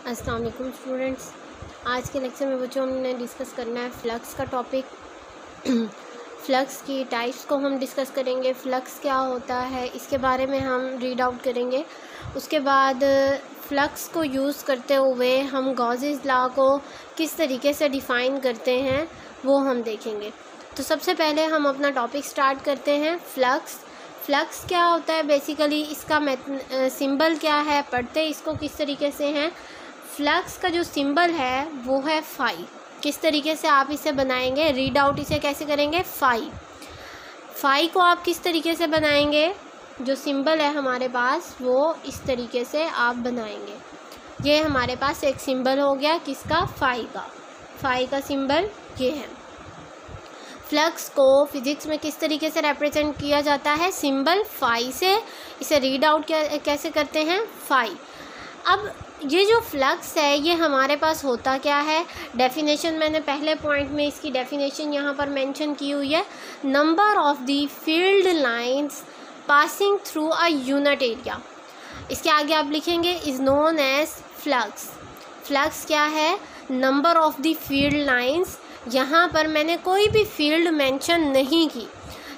अस्सलाम वालेकुम स्टूडेंट्स। आज के लेक्चर में बच्चों हमने डिस्कस करना है फ्लक्स का टॉपिक। फ्लक्स की टाइप्स को हम डिस्कस करेंगे, फ्लक्स क्या होता है इसके बारे में हम रीड आउट करेंगे। उसके बाद फ्लक्स को यूज़ करते हुए हम गॉसेस लॉ को किस तरीके से डिफ़ाइन करते हैं वो हम देखेंगे। तो सबसे पहले हम अपना टॉपिक स्टार्ट करते हैं। फ्लक्स क्या होता है, बेसिकली इसका सिंबल क्या है, पढ़ते इसको किस तरीके से हैं। फ्लक्स का जो सिंबल है वो है फाई। किस तरीके से आप इसे बनाएंगे, रीड आउट इसे कैसे करेंगे, फाई को आप किस तरीके से बनाएंगे, जो सिंबल है हमारे पास वो इस तरीके से आप बनाएंगे। ये हमारे पास एक सिंबल हो गया किसका, फाई का सिंबल ये है। फ्लक्स को फिज़िक्स में किस तरीके से रिप्रेजेंट किया जाता है, सिंबल फाई से। इसे रीड आउट कैसे करते हैं, फाई। अब ये जो फ्लक्स है ये हमारे पास होता क्या है, डेफिनेशन मैंने पहले पॉइंट में इसकी डेफिनेशन यहाँ पर मेंशन की हुई है। Number of the field lines passing through a unit area. इसके आगे आप लिखेंगे is known as flux. Flux क्या है, number of the field lines. यहाँ पर मैंने कोई भी फील्ड मेंशन नहीं की।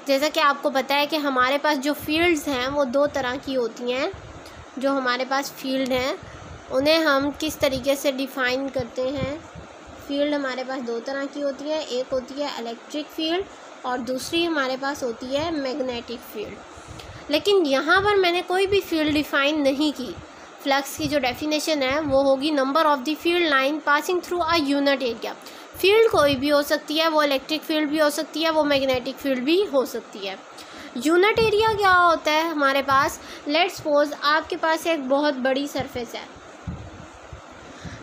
जैसा कि आपको पता है कि हमारे पास जो फील्ड्स हैं वो दो तरह की होती हैं। जो हमारे पास फील्ड हैं उन्हें हम किस तरीके से डिफ़ाइन करते हैं। फील्ड हमारे पास दो तरह की होती है, एक होती है इलेक्ट्रिक फील्ड और दूसरी हमारे पास होती है मैग्नेटिक फील्ड। लेकिन यहाँ पर मैंने कोई भी फील्ड डिफ़ाइन नहीं की। फ्लक्स की जो डेफिनेशन है वो होगी number of the field line passing through a unit area. Field कोई भी हो सकती है, वो इलेक्ट्रिक फील्ड भी हो सकती है, वो मैग्नेटिक फील्ड भी हो सकती है। यूनिट एरिया क्या होता है हमारे पास, लेट्स सपोज आपके पास एक बहुत बड़ी सरफेस है।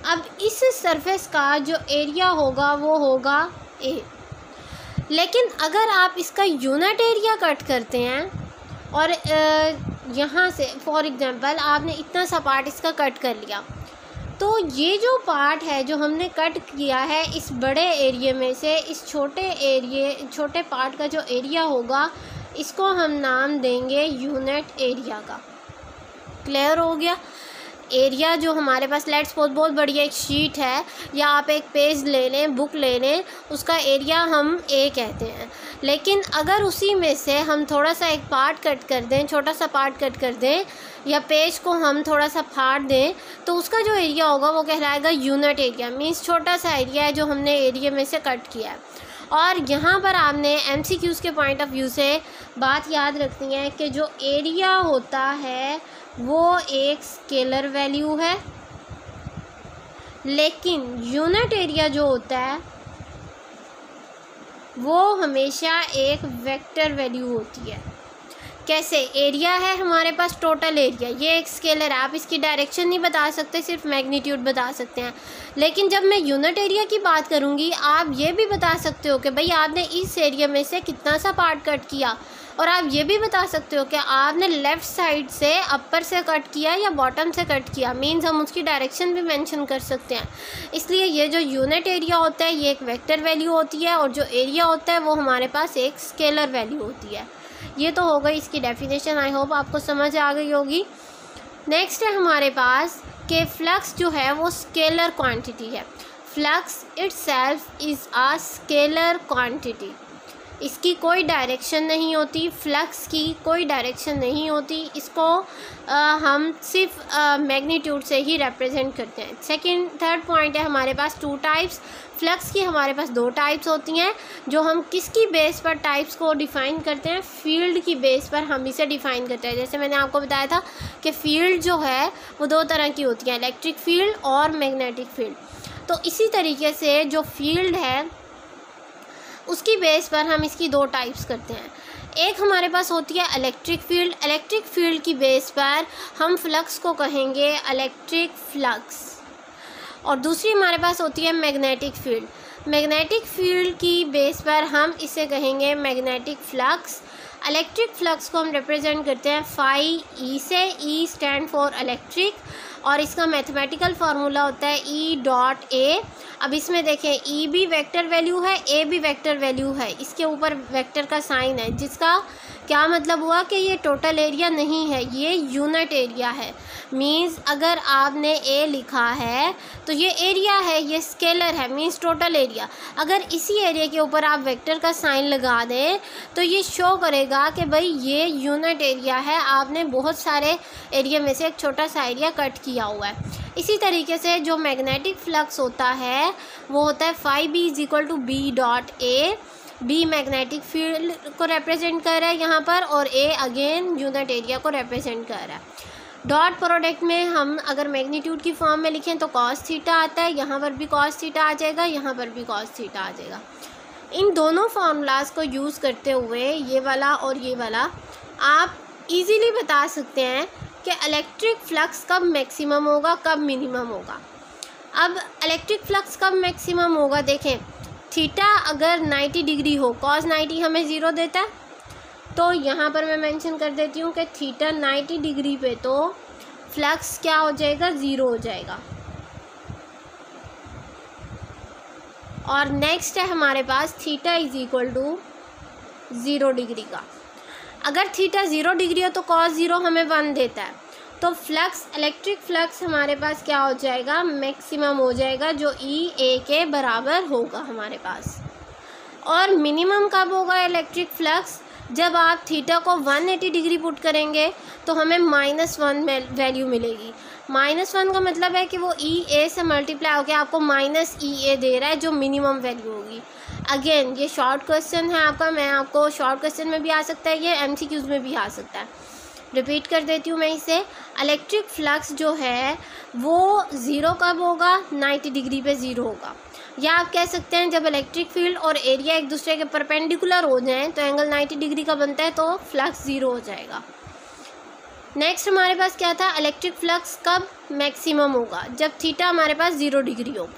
अब इस सरफेस का जो एरिया होगा वो होगा ए। लेकिन अगर आप इसका यूनिट एरिया कट करते हैं और यहाँ से फॉर एग्जांपल आपने इतना सा पार्ट इसका कट कर लिया, तो ये जो पार्ट है जो हमने कट किया है इस बड़े एरिया में से, इस छोटे पार्ट का जो एरिया होगा इसको हम नाम देंगे यूनिट एरिया का। क्लियर हो गया। एरिया जो हमारे पास लेट्स सपोज बहुत बड़ी एक शीट है या आप एक पेज ले लें, बुक ले लें, उसका एरिया हम ए कहते हैं। लेकिन अगर उसी में से हम थोड़ा सा एक पार्ट कट कर दें, छोटा सा पार्ट कट कर दें या पेज को हम थोड़ा सा फाड़ दें, तो उसका जो एरिया होगा वो कहलाएगा यूनिट एरिया। मीन्स छोटा सा एरिया है जो हमने एरिया में से कट किया है। और यहाँ पर आपने MCQs के पॉइंट ऑफ व्यू से बात याद रखनी है कि जो एरिया होता है वो एक स्केलर वैल्यू है, लेकिन यूनिट एरिया जो होता है वो हमेशा एक वेक्टर वैल्यू होती है। कैसे, एरिया है हमारे पास टोटल एरिया, ये एक स्केलर है, आप इसकी डायरेक्शन नहीं बता सकते, सिर्फ मैग्नीट्यूड बता सकते हैं। लेकिन जब मैं यूनिट एरिया की बात करूँगी आप ये भी बता सकते हो कि भाई आपने इस एरिया में से कितना सा पार्ट कट किया, और आप ये भी बता सकते हो कि आपने लेफ़्ट साइड से अपर से कट किया या बॉटम से कट किया। मीन्स हम उसकी डायरेक्शन भी मेंशन कर सकते हैं। इसलिए ये जो यूनिट एरिया होता है ये एक वेक्टर वैल्यू होती है और जो एरिया होता है वो हमारे पास एक स्केलर वैल्यू होती है। ये तो हो गई इसकी डेफिनेशन, आई होप आपको समझ आ गई होगी। नेक्स्ट है हमारे पास कि फ्लक्स जो है वो स्केलर क्वांटिटी है। Flux itself is a scalar quantity. इसकी कोई डायरेक्शन नहीं होती, फ्लक्स की कोई डायरेक्शन नहीं होती। इसको हम सिर्फ मैग्नीट्यूड से ही रिप्रेजेंट करते हैं। थर्ड पॉइंट है हमारे पास टू टाइप्स। फ्लक्स की हमारे पास दो टाइप्स होती हैं। जो हम किसकी बेस पर टाइप्स को डिफ़ाइन करते हैं, फील्ड की बेस पर हम इसे डिफ़ाइन करते हैं। जैसे मैंने आपको बताया था कि फ़ील्ड जो है वो दो तरह की होती है, इलेक्ट्रिक फील्ड और मैग्नेटिक फील्ड। तो इसी तरीके से जो फील्ड है उसकी बेस पर हम इसकी दो टाइप्स करते हैं। एक हमारे पास होती है इलेक्ट्रिक फील्ड। इलेक्ट्रिक फील्ड की बेस पर हम फ्लक्स को कहेंगे इलेक्ट्रिक फ्लक्स, और दूसरी हमारे पास होती है मैग्नेटिक फील्ड। मैग्नेटिक फील्ड की बेस पर हम इसे कहेंगे मैग्नेटिक फ्लक्स। इलेक्ट्रिक फ्लक्स को हम रिप्रेजेंट करते हैं फाई ई से। ई स्टैंड फॉर इलेक्ट्रिक और इसका मैथमेटिकल फार्मूला होता है E.A। अब इसमें देखें E भी वेक्टर वैल्यू है, A भी वेक्टर वैल्यू है, इसके ऊपर वेक्टर का साइन है जिसका क्या मतलब हुआ कि ये टोटल एरिया नहीं है, ये यूनिट एरिया है। मींस अगर आपने ए लिखा है तो ये एरिया है, ये स्केलर है, मींस टोटल एरिया। अगर इसी एरिया के ऊपर आप वेक्टर का साइन लगा दें तो ये शो करेगा कि भाई ये यूनिट एरिया है, आपने बहुत सारे एरिया में से एक छोटा सा एरिया कट किया हुआ है। इसी तरीके से जो मैग्नेटिक फ्लक्स होता है वो होता है phi B is equal to B dot A. B magnetic field को रिप्रेजेंट कर रहा है यहाँ पर, और ए अगेन यूनिट एरिया को रिप्रेजेंट कर रहा है। डॉट प्रोडक्ट में हम अगर मैग्नीट्यूड की फॉर्म में लिखें तो कॉस थीटा आता है, यहाँ पर भी कॉस थीटा आ जाएगा, यहाँ पर भी कॉस थीटा आ जाएगा। इन दोनों फार्मूलाज को यूज़ करते हुए ये वाला और ये वाला आप इजीली बता सकते हैं कि इलेक्ट्रिक फ्लक्स कब मैक्सिमम होगा, कब मिनिमम होगा। अब इलेक्ट्रिक फ्लक्स कब मैक्सिमम होगा, देखें थीटा अगर 90 डिग्री हो, कॉस 90 हमें 0 देता है, तो यहाँ पर मैं मेंशन कर देती हूँ कि थीटा 90 डिग्री पे तो फ्लक्स क्या हो जाएगा, 0 हो जाएगा। और नेक्स्ट है हमारे पास theta is equal to 0 degree का। अगर थीटा 0 डिग्री हो तो कॉस 0 हमें 1 देता है, तो फ्लक्स इलेक्ट्रिक फ्लक्स हमारे पास क्या हो जाएगा, मैक्सिमम हो जाएगा, जो ई ए के बराबर होगा हमारे पास। और मिनिमम कब होगा इलेक्ट्रिक फ्लक्स, जब आप थीटा को 180 डिग्री पुट करेंगे तो हमें -1 वैल्यू मिलेगी। -1 का मतलब है कि वो ई ए से मल्टीप्लाई होकर आपको -EA दे रहा है, जो मिनिमम वैल्यू होगी। अगेन ये शॉर्ट क्वेश्चन है आपका, मैं आपको शॉर्ट क्वेश्चन में भी आ सकता है, ये MCQs में भी आ सकता है। रिपीट कर देती हूँ मैं इसे, इलेक्ट्रिक फ्लक्स जो है वो 0 कब होगा, 90 डिग्री पे 0 होगा। या आप कह सकते हैं जब इलेक्ट्रिक फील्ड और एरिया एक दूसरे के परपेंडिकुलर हो जाएं तो एंगल 90 डिग्री का बनता है, तो फ्लक्स 0 हो जाएगा। नेक्स्ट हमारे पास क्या था, इलेक्ट्रिक फ्लक्स कब मैक्सिमम होगा, जब थीटा हमारे पास 0 डिग्री हो।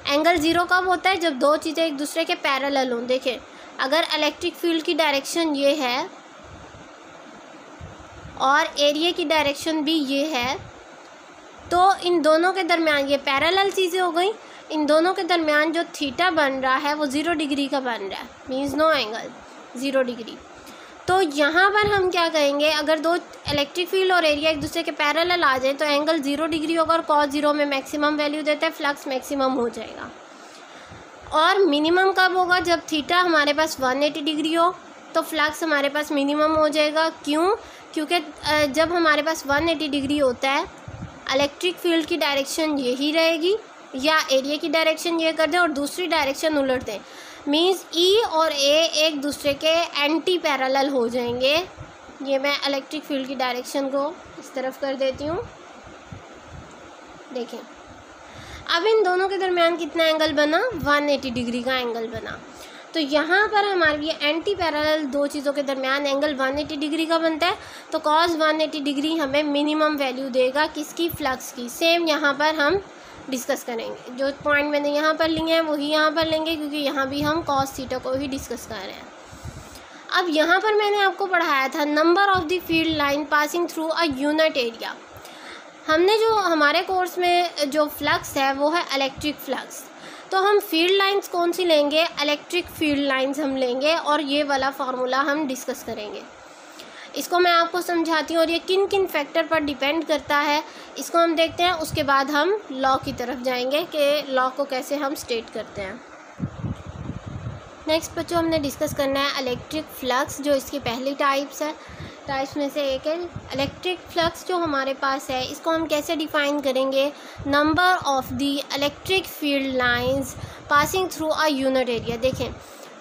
एंगल 0 कब होता है, जब दो चीज़ें एक दूसरे के पैरेलल हों। देखें अगर इलेक्ट्रिक फील्ड की डायरेक्शन ये है और एरिया की डायरेक्शन भी ये है, तो इन दोनों के दरमियान, ये पैरेलल चीज़ें हो गई, इन दोनों के दरमियान जो थीटा बन रहा है वो 0 डिग्री का बन रहा है, मीन्स नो एंगल 0 डिग्री। तो यहाँ पर हम क्या कहेंगे, अगर दो इलेक्ट्रिक फील्ड और एरिया एक दूसरे के पैरेलल आ जाए तो एंगल 0 डिग्री होगा और कॉस 0 में मैक्सिमम वैल्यू देता है, फ्लक्स मैक्सिमम हो जाएगा। और मिनिमम कब होगा, जब थीटा हमारे पास 180 डिग्री हो तो फ्लक्स हमारे पास मिनिमम हो जाएगा। क्यों, क्योंकि जब हमारे पास 180 डिग्री होता है इलेक्ट्रिक फील्ड की डायरेक्शन यही रहेगी, या एरिया की डायरेक्शन ये कर दें और दूसरी डायरेक्शन उलट दें, मीन्स ई और ए एक दूसरे के एंटी पैरेलल हो जाएंगे। ये मैं इलेक्ट्रिक फील्ड की डायरेक्शन को इस तरफ कर देती हूँ। देखें अब इन दोनों के दरमियान कितना एंगल बना, 180 डिग्री का एंगल बना। तो यहाँ पर हमारे ये एंटी पैरेलल दो चीज़ों के दरमियान एंगल 180 डिग्री का बनता है, तो कॉस 180 डिग्री हमें मिनिमम वैल्यू देगा किसकी, फ्लक्स की। सेम यहाँ पर हम डिस्कस करेंगे, जो पॉइंट मैंने यहाँ पर लिए हैं वही यहाँ पर लेंगे, क्योंकि यहाँ भी हम कॉस थीटा को ही डिस्कस कर रहे हैं। अब यहाँ पर मैंने आपको पढ़ाया था number of the field line passing through a unit area. हमने जो हमारे कोर्स में जो फ्लक्स है वो है इलेक्ट्रिक फ्लक्स, तो हम फील्ड लाइंस कौन सी लेंगे, इलेक्ट्रिक फील्ड लाइंस हम लेंगे, और ये वाला फार्मूला हम डिस्कस करेंगे। इसको मैं आपको समझाती हूँ और ये किन किन फैक्टर पर डिपेंड करता है इसको हम देखते हैं। उसके बाद हम लॉ की तरफ जाएंगे कि लॉ को कैसे हम स्टेट करते हैं। नेक्स्ट बच्चों हमने डिस्कस करना है इलेक्ट्रिक फ्लक्स, जो इसकी पहली टाइप्स में से एक है। इलेक्ट्रिक फ्लक्स जो हमारे पास है इसको हम कैसे डिफाइन करेंगे, number of the electric field lines passing through a unit area. देखें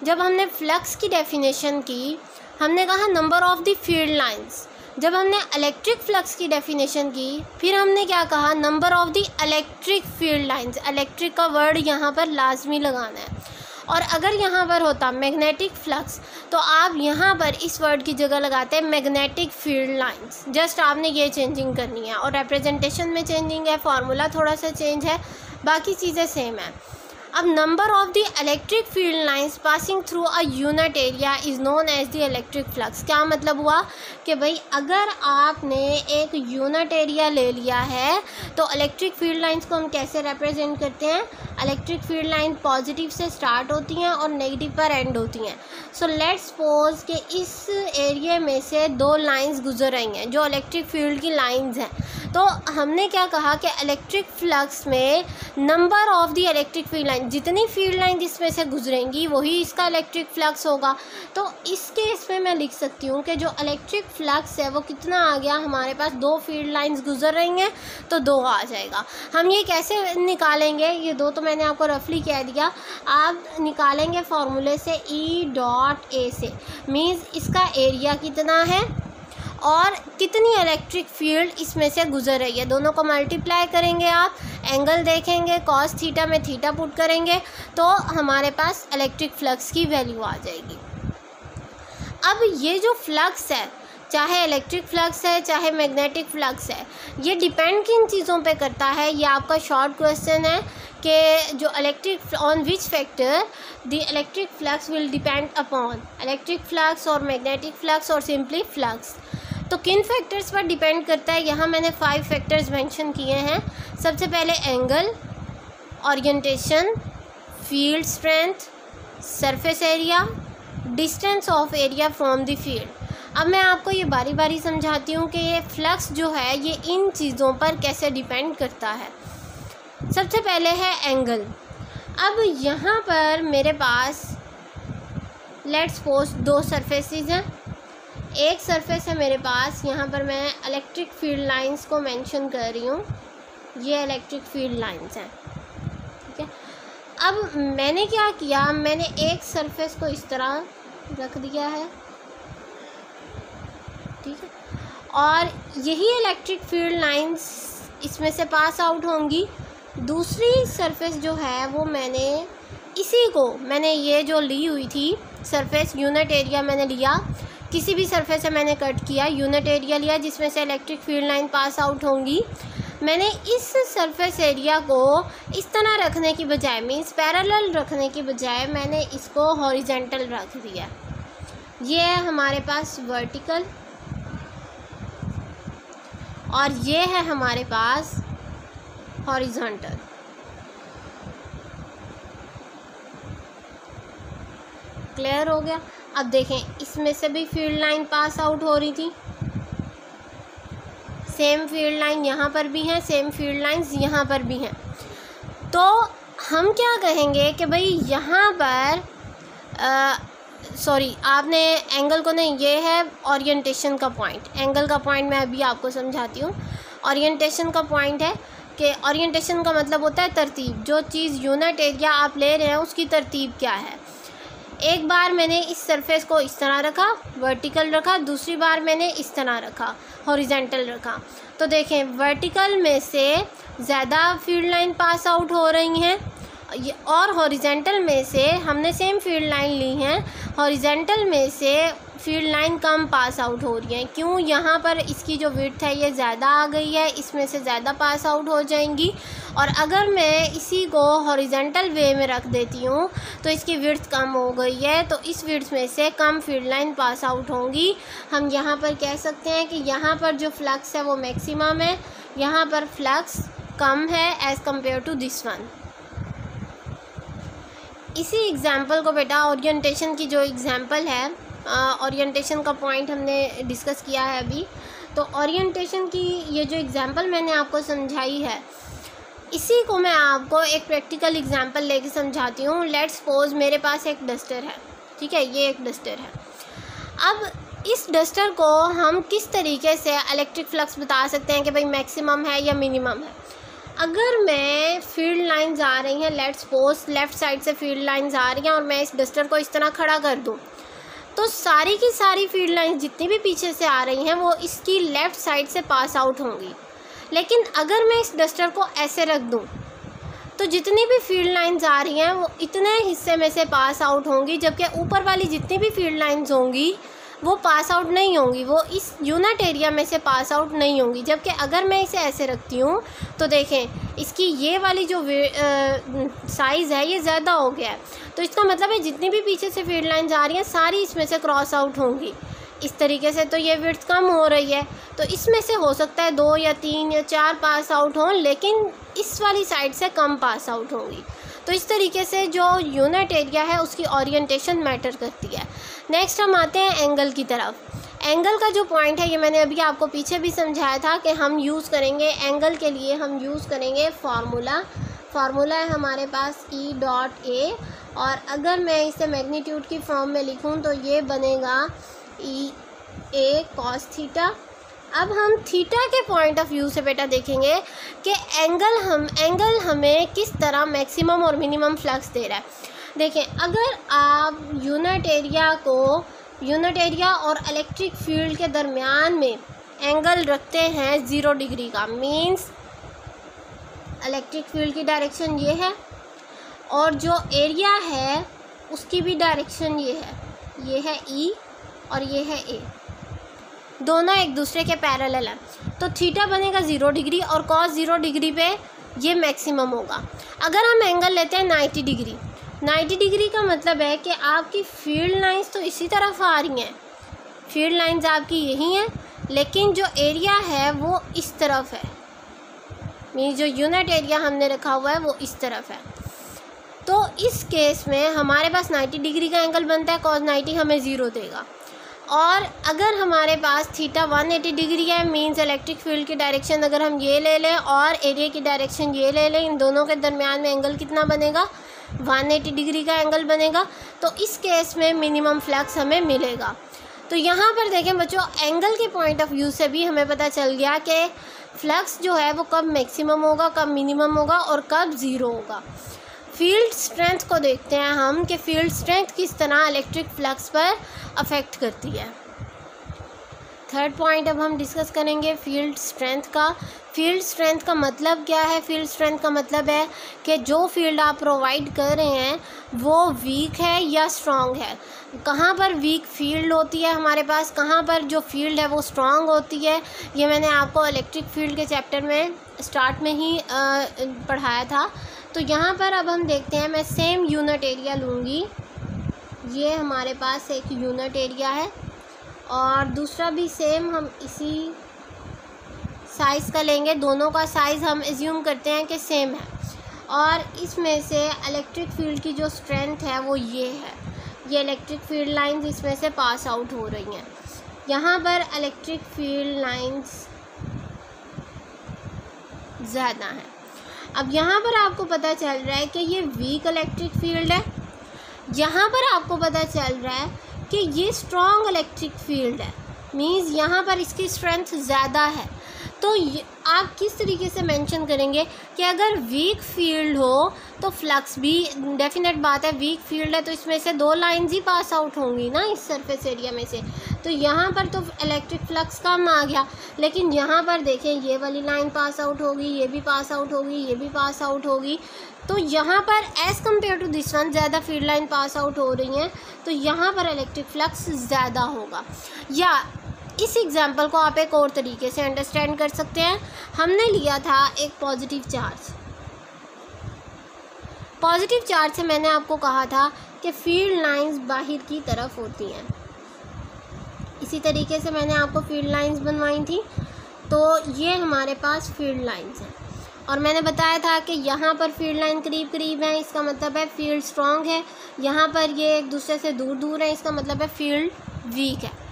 जब हमने फ्लक्स की डेफिनेशन की हमने कहा number of the field lines, जब हमने इलेक्ट्रिक फ्लक्स की डेफिनेशन की फिर हमने क्या कहा, number of the electric field lines. Electric का वर्ड यहाँ पर लाजमी लगाना है, और अगर यहाँ पर होता मैग्नेटिक फ्लक्स तो आप यहाँ पर इस वर्ड की जगह लगाते हैं मैग्नेटिक फील्ड लाइंस। जस्ट आपने ये चेंजिंग करनी है, और रिप्रेजेंटेशन में चेंजिंग है, फार्मूला थोड़ा सा चेंज है, बाकी चीज़ें सेम है। अब number of the electric field lines passing through a unit area is known as the electric flux. क्या मतलब हुआ कि भाई अगर आपने एक यूनिट एरिया ले लिया है तो इलेक्ट्रिक फील्ड लाइंस को हम कैसे रिप्रेजेंट करते हैं, इलेक्ट्रिक फील्ड लाइन पॉजिटिव से स्टार्ट होती हैं और नेगेटिव पर एंड होती हैं। सो लेट्स सपोज कि इस एरिया में से दो लाइंस गुजर रही हैं जो इलेक्ट्रिक फील्ड की लाइंस हैं। तो हमने क्या कहा कि इलेक्ट्रिक फ्लक्स में number of the electric field line, जितनी फील्ड लाइन इसमें से गुजरेंगी वही इसका इलेक्ट्रिक फ्लक्स होगा। तो इस केस में मैं लिख सकती हूँ कि जो इलेक्ट्रिक फ्लक्स है वो कितना आ गया, हमारे पास दो फील्ड लाइंस गुजर रही हैं तो 2 आ जाएगा। हम ये कैसे निकालेंगे, ये 2 तो मैंने आपको रफली कह दिया, आप निकालेंगे फॉर्मूले से E.A से, मीन्स इसका एरिया कितना है और कितनी इलेक्ट्रिक फील्ड इसमें से गुजर रही है, दोनों को मल्टीप्लाई करेंगे। आप एंगल देखेंगे, कॉस थीटा में थीटा पुट करेंगे तो हमारे पास इलेक्ट्रिक फ्लक्स की वैल्यू आ जाएगी। अब ये जो फ्लक्स है, चाहे इलेक्ट्रिक फ्लक्स है चाहे मैग्नेटिक फ्लक्स है, ये डिपेंड किन चीज़ों पे करता है, ये आपका शॉर्ट क्वेश्चन है कि जो electric on which factor the electric flux will depend upon, electric flux और मैग्नेटिक फ्लक्स और सिंपली फ्लक्स। तो किन फैक्टर्स पर डिपेंड करता है, यहाँ मैंने 5 फैक्टर्स मेंशन किए हैं। सबसे पहले angle, orientation, field strength, surface area, distance of area from the field. अब मैं आपको ये बारी बारी समझाती हूँ कि ये फ्लक्स जो है ये इन चीज़ों पर कैसे डिपेंड करता है। सबसे पहले है एंगल। अब यहाँ पर मेरे पास लेट्स सपोज 2 सरफेसेस हैं। एक सरफेस है मेरे पास, यहाँ पर मैं इलेक्ट्रिक फील्ड लाइंस को मेंशन कर रही हूँ, ये इलेक्ट्रिक फील्ड लाइंस हैं, ठीक है। अब मैंने क्या किया, मैंने एक सरफेस को इस तरह रख दिया है, ठीक है, और यही इलेक्ट्रिक फील्ड लाइंस इसमें से पास आउट होंगी। दूसरी सरफेस जो है वो मैंने इसी को, मैंने ये जो ली हुई थी सरफेस, यूनिट एरिया मैंने लिया, किसी भी सरफेस से मैंने कट किया, यूनिट एरिया लिया जिसमें से electric field line pass out होंगी। मैंने इस सरफेस एरिया को इस तरह रखने की बजाय, मीन्स पैरेलल रखने की बजाय, मैंने इसको हॉरिजेंटल रख दिया। ये है हमारे पास वर्टिकल और ये है हमारे पास हॉरिजॉन्टल। क्लियर हो गया। अब देखें, इसमें से भी फील्ड लाइन पास आउट हो रही थी, सेम फील्ड लाइन यहाँ पर भी है, सेम फील्ड लाइंस यहाँ पर भी हैं। तो हम क्या कहेंगे कि भाई यहाँ पर सॉरी, आपने एंगल को नहीं, ये है ओरिएंटेशन का पॉइंट। एंगल का पॉइंट मैं अभी आपको समझाती हूँ। ओरिएंटेशन का पॉइंट है कि ओरिएंटेशन का मतलब होता है तरतीब, जो चीज़ यूनिट एरिया आप ले रहे हैं उसकी तरतीब क्या है। एक बार मैंने इस सरफेस को इस तरह रखा, वर्टिकल रखा, दूसरी बार मैंने इस तरह रखा, हॉरिजॉन्टल रखा। तो देखें, वर्टिकल में से ज़्यादा फील्ड लाइन पास आउट हो रही हैं और हॉरिजॉन्टल में से हमने सेम फील्ड लाइन ली हैं, हॉरिजॉन्टल में से फील्ड लाइन कम पास आउट हो रही हैं। क्यों? यहाँ पर इसकी जो विड्थ है ये ज़्यादा आ गई है, इसमें से ज़्यादा पास आउट हो जाएंगी। और अगर मैं इसी को हॉरिजॉन्टल वे में रख देती हूँ तो इसकी विड्थ कम हो गई है, तो इस विड्थ में से कम फील्ड लाइन पास आउट होंगी। हम यहाँ पर कह सकते हैं कि यहाँ पर जो फ्लक्स है वो मैक्सिमम है, यहाँ पर फ्लक्स कम है as compare to this one. इसी एग्ज़ाम्पल को बेटा, ओरिएंटेशन की जो एग्ज़ाम्पल है, ओरिएंटेशन का पॉइंट हमने डिस्कस किया है अभी, तो ओरिएंटेशन की ये जो एग्ज़ाम्पल मैंने आपको समझाई है, इसी को मैं आपको एक प्रैक्टिकल एग्ज़ाम्पल लेके समझाती हूँ। लेट्स सपोज मेरे पास एक डस्टर है, ठीक है, ये एक डस्टर है। अब इस डस्टर को हम किस तरीके से इलेक्ट्रिक फ्लक्स बता सकते हैं कि भाई मैक्सिमम है या मिनिमम है। अगर मैं फील्ड लाइंस आ रही हैं, लेट्स सपोज लेफ़्ट साइड से फील्ड लाइंस आ रही हैं और मैं इस डस्टर को इस तरह खड़ा कर दूं, तो सारी की सारी फील्ड लाइंस जितनी भी पीछे से आ रही हैं वो इसकी लेफ़्ट साइड से पास आउट होंगी। लेकिन अगर मैं इस डस्टर को ऐसे रख दूं तो जितनी भी फील्ड लाइंस आ रही हैं वो इतने हिस्से में से पास आउट होंगी, जबकि ऊपर वाली जितनी भी फील्ड लाइंस होंगी वो पास आउट नहीं होंगी, वो इस यूनिट एरिया में से पास आउट नहीं होंगी। जबकि अगर मैं इसे ऐसे रखती हूँ तो देखें, इसकी ये वाली जो साइज़ है ये ज़्यादा हो गया है, तो इसका मतलब है जितनी भी पीछे से फील्ड लाइंस आ रही हैं सारी इसमें से क्रॉस आउट होंगी। इस तरीके से तो ये विड्थ कम हो रही है, तो इसमें से हो सकता है 2 या 3 या 4 पास आउट हों, लेकिन इस वाली साइड से कम पास आउट होंगी। तो इस तरीके से जो यूनिट एरिया है उसकी ओरिएंटेशन मैटर करती है। नेक्स्ट हम आते हैं एंगल की तरफ। एंगल का जो पॉइंट है ये मैंने अभी आपको पीछे भी समझाया था कि हम यूज़ करेंगे एंगल के लिए, हम यूज़ करेंगे फार्मूला है हमारे पास E.A, और अगर मैं इसे मैग्नीट्यूड की फॉर्म में लिखूं तो ये बनेगा E.A cos थीटा। अब हम थीटा के पॉइंट ऑफ व्यू से बेटा देखेंगे कि एंगल हमें किस तरह मैक्सिमम और मिनिमम फ्लक्स दे रहा है। देखें, अगर आप यूनिट एरिया और इलेक्ट्रिक फील्ड के दरमियान में एंगल रखते हैं 0 डिग्री का, मींस इलेक्ट्रिक फील्ड की डायरेक्शन ये है और जो एरिया है उसकी भी डायरेक्शन ये है E और ये है A, दोनों एक दूसरे के पैरेलल है, तो थीटा बनेगा 0 डिग्री और कॉस 0 डिग्री पे ये मैक्सिमम होगा। अगर हम एंगल लेते हैं 90 डिग्री का मतलब है कि आपकी फील्ड लाइंस तो इसी तरफ आ रही हैं, फील्ड लाइंस आपकी यही हैं, लेकिन जो एरिया है वो इस तरफ है, मीन जो यूनिट एरिया हमने रखा हुआ है वो इस तरफ है। तो इस केस में हमारे पास 90 डिग्री का एंगल बनता है, cos 90 हमें 0 देगा। और अगर हमारे पास थीटा 180 डिग्री है, मींस इलेक्ट्रिक फील्ड की डायरेक्शन अगर हम ये ले लें और एरिया की डायरेक्शन ये ले लें, इन दोनों के दरमियान में एंगल कितना बनेगा, 180 डिग्री का एंगल बनेगा। तो इस केस में मिनिमम फ्लक्स हमें मिलेगा। तो यहाँ पर देखें बच्चों, एंगल के पॉइंट ऑफ व्यू से भी हमें पता चल गया कि फ्लक्स जो है वो कब मैक्सिमम होगा, कब मिनिमम होगा और कब 0 होगा। फील्ड स्ट्रेंथ को देखते हैं हम कि फील्ड स्ट्रेंथ किस तरह इलेक्ट्रिक फ्लक्स पर अफेक्ट करती है। थर्ड पॉइंट अब हम डिस्कस करेंगे फील्ड स्ट्रेंथ का। फील्ड स्ट्रेंथ का मतलब क्या है? फील्ड स्ट्रेंथ का मतलब है कि जो फील्ड आप प्रोवाइड कर रहे हैं वो वीक है या स्ट्रॉन्ग है। कहाँ पर वीक फील्ड होती है हमारे पास, कहाँ पर जो फील्ड है वो स्ट्रॉन्ग होती है, ये मैंने आपको इलेक्ट्रिक फील्ड के चैप्टर में स्टार्ट में ही पढ़ाया था। तो यहाँ पर अब हम देखते हैं, मैं सेम यूनिट एरिया लूँगी, ये हमारे पास एक यूनिट एरिया है और दूसरा भी सेम हम इसी साइज़ का लेंगे, दोनों का साइज़ हम एज्यूम करते हैं कि सेम है। और इसमें से इलेक्ट्रिक फील्ड की जो स्ट्रेंथ है वो ये है, ये इलेक्ट्रिक फील्ड लाइंस इसमें से पास आउट हो रही हैं। यहाँ पर इलेक्ट्रिक फील्ड लाइंस ज़्यादा हैं। अब यहाँ पर आपको पता चल रहा है कि ये वीक इलेक्ट्रिक फील्ड है, यहाँ पर आपको पता चल रहा है कि ये स्ट्रॉन्ग इलेक्ट्रिक फील्ड है, मींस यहाँ पर इसकी स्ट्रेंथ ज़्यादा है। तो आप किस तरीके से मेंशन करेंगे कि अगर वीक फील्ड हो तो फ्लक्स भी, डेफिनेट बात है वीक फील्ड है तो इसमें से 2 लाइंस ही पास आउट होंगी ना इस सरफेस एरिया में से, तो यहाँ पर तो इलेक्ट्रिक फ्लक्स कम आ गया। लेकिन यहाँ पर देखें, ये वाली लाइन पास आउट होगी, ये भी पास आउट होगी, ये भी पास आउट होगी, तो यहाँ पर as compare to this one ज़्यादा फील्ड लाइन पास आउट हो रही हैं, तो यहाँ पर इलेक्ट्रिक फ्लक्स ज़्यादा होगा। या इस एग्जाम्पल को आप एक और तरीके से अंडरस्टैंड कर सकते हैं। हमने लिया था एक पॉजिटिव चार्ज से मैंने आपको कहा था कि फील्ड लाइंस बाहर की तरफ होती हैं, इसी तरीके से मैंने आपको फील्ड लाइंस बनवाई थी। तो ये हमारे पास फील्ड लाइंस हैं और मैंने बताया था कि यहाँ पर फील्ड लाइन करीब करीब है, इसका मतलब है फील्ड स्ट्रॉन्ग है, यहाँ पर ये एक दूसरे से दूर दूर है, इसका मतलब है फील्ड वीक है।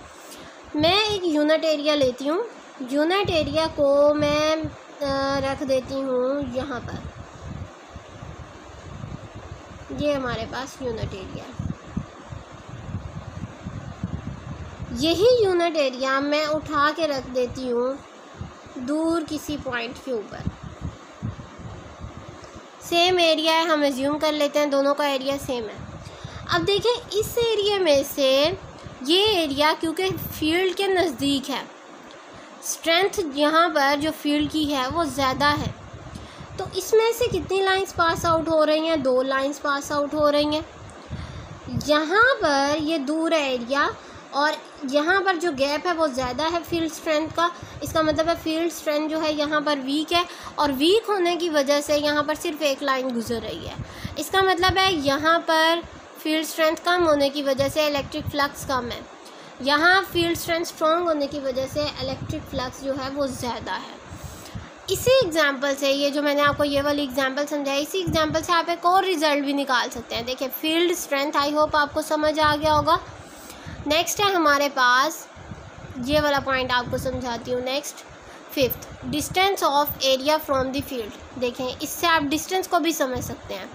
मैं एक यूनिट एरिया लेती हूँ, यूनिट एरिया को मैं रख देती हूँ यहाँ पर, ये हमारे पास यूनिट एरिया है। यही यूनिट एरिया मैं उठा के रख देती हूँ दूर किसी पॉइंट के ऊपर, सेम एरिया है, हम एज्यूम कर लेते हैं दोनों का एरिया सेम है। अब देखें, इस एरिया में से ये एरिया क्योंकि फील्ड के नज़दीक है, स्ट्रेंथ यहाँ पर जो फील्ड की है वो ज़्यादा है, तो इसमें से कितनी लाइंस पास आउट हो रही हैं? 2 लाइंस पास आउट हो रही हैं। यहाँ पर ये दूर है एरिया और यहाँ पर जो गैप है वो ज़्यादा है फील्ड स्ट्रेंथ का, इसका मतलब है फील्ड स्ट्रेंथ जो है यहाँ पर वीक है और वीक होने की वजह से यहाँ पर सिर्फ एक लाइन गुजर रही है। इसका मतलब है यहाँ पर फील्ड स्ट्रेंथ कम होने की वजह से इलेक्ट्रिक फ्लक्स कम है, यहाँ फील्ड स्ट्रेंथ स्ट्रॉन्ग होने की वजह से इलेक्ट्रिक फ्लक्स जो है वो ज़्यादा है। इसी एग्जाम्पल से, ये जो मैंने आपको ये वाली एग्जाम्पल समझाई, इसी एग्जाम्पल से आप एक और रिजल्ट भी निकाल सकते हैं। देखिए फील्ड स्ट्रेंथ, आई होप आपको समझ आ गया होगा। नेक्स्ट है हमारे पास, ये वाला पॉइंट आपको समझाती हूँ। Next 5th, distance of area from the field. देखें इससे आप डिस्टेंस को भी समझ सकते हैं।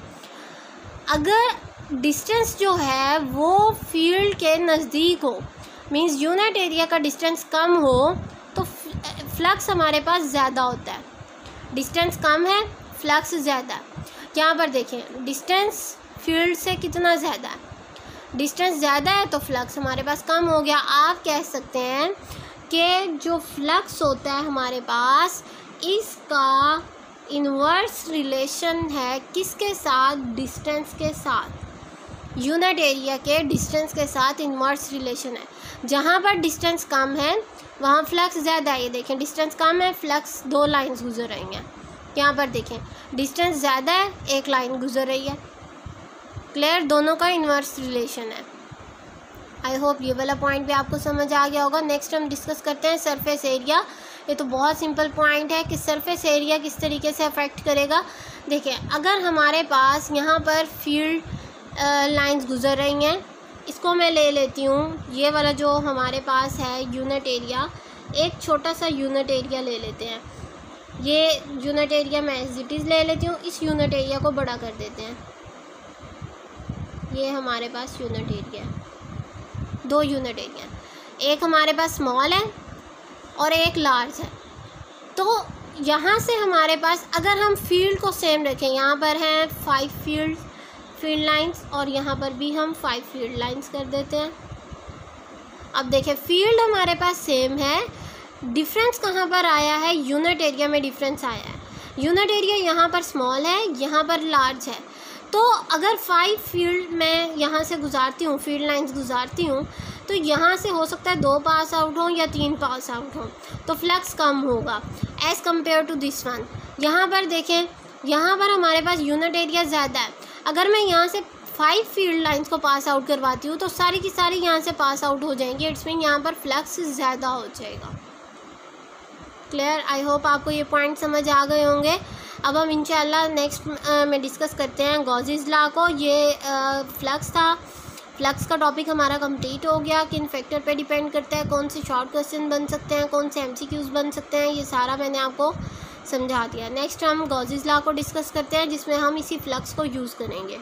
अगर डिस्टेंस जो है वो फील्ड के नज़दीक हो, मींस यूनिट एरिया का डिस्टेंस कम हो, तो फ्लक्स हमारे पास ज़्यादा होता है। डिस्टेंस कम है, फ्लक्स ज़्यादा है। यहाँ पर देखें डिस्टेंस फील्ड से कितना ज़्यादा है, डिस्टेंस ज़्यादा है तो फ्लक्स हमारे पास कम हो गया। आप कह सकते हैं कि जो फ्लक्स होता है हमारे पास, इसका इन्वर्स रिलेशन है किसके साथ, डिस्टेंस के साथ, यूनिट एरिया के डिस्टेंस के साथ इन्वर्स रिलेशन है। जहाँ पर डिस्टेंस कम है वहाँ फ्लक्स ज़्यादा है। ये देखें डिस्टेंस कम है, फ्लक्स 2 लाइन्स गुजर रही हैं। यहाँ पर देखें डिस्टेंस ज़्यादा है, 1 लाइन गुजर रही है। क्लियर, दोनों का इन्वर्स रिलेशन है। आई होप ये वाला पॉइंट भी आपको समझ आ गया होगा। नेक्स्ट हम डिस्कस करते हैं सरफेस एरिया। ये तो बहुत सिंपल पॉइंट है कि सरफेस एरिया किस तरीके से अफेक्ट करेगा। देखिए अगर हमारे पास यहाँ पर फील्ड लाइंस गुजर रही हैं, इसको मैं ले लेती हूँ, ये वाला जो हमारे पास है यूनिट एरिया, एक छोटा सा यूनिट एरिया ले लेते हैं। ये यूनिट एरिया मैं एज इट इज़ ले लेती हूँ, इस यूनिट एरिया को बड़ा कर देते हैं। ये हमारे पास यूनिट एरिया है, 2 यूनिट एरिया, एक हमारे पास स्मॉल है और एक लार्ज है। तो यहाँ से हमारे पास अगर हम फील्ड को सेम रखें, यहाँ पर हैं 5 फील्ड लाइंस और यहाँ पर भी हम 5 फील्ड लाइंस कर देते हैं। अब देखें फील्ड हमारे पास सेम है, डिफरेंस कहाँ पर आया है, यूनिट एरिया में डिफरेंस आया है। यूनिट एरिया यहाँ पर स्मॉल है, यहाँ पर लार्ज है। तो अगर 5 फील्ड मैं यहाँ से गुजारती हूँ, फील्ड लाइंस गुजारती हूँ, तो यहाँ से हो सकता है 2 पास आउट हों या 3 पास आउट हों, तो फ्लक्स कम होगा as compare to this one. यहाँ पर देखें, यहाँ पर हमारे पास यूनिट एरिया ज़्यादा है। अगर मैं यहाँ से 5 फील्ड लाइंस को पास आउट करवाती हूँ तो सारी की सारी यहाँ से पास आउट हो जाएंगी। इट्स मीन यहाँ पर फ्लक्स ज़्यादा हो जाएगा। क्लियर, आई होप आपको ये पॉइंट समझ आ गए होंगे। अब हम इंशाल्लाह नेक्स्ट में डिस्कस करते हैं गॉसेस लॉ को। ये फ्लक्स था, फ्लक्स का टॉपिक हमारा कंप्लीट हो गया। किन फैक्टर पे डिपेंड करता है, कौन से शॉर्ट क्वेश्चन बन सकते हैं, कौन से MCQs बन सकते हैं, ये सारा मैंने आपको समझा दिया। नेक्स्ट हम गॉसेस लॉ को डिस्कस करते हैं जिसमें हम इसी फ्लक्स को यूज़ करेंगे।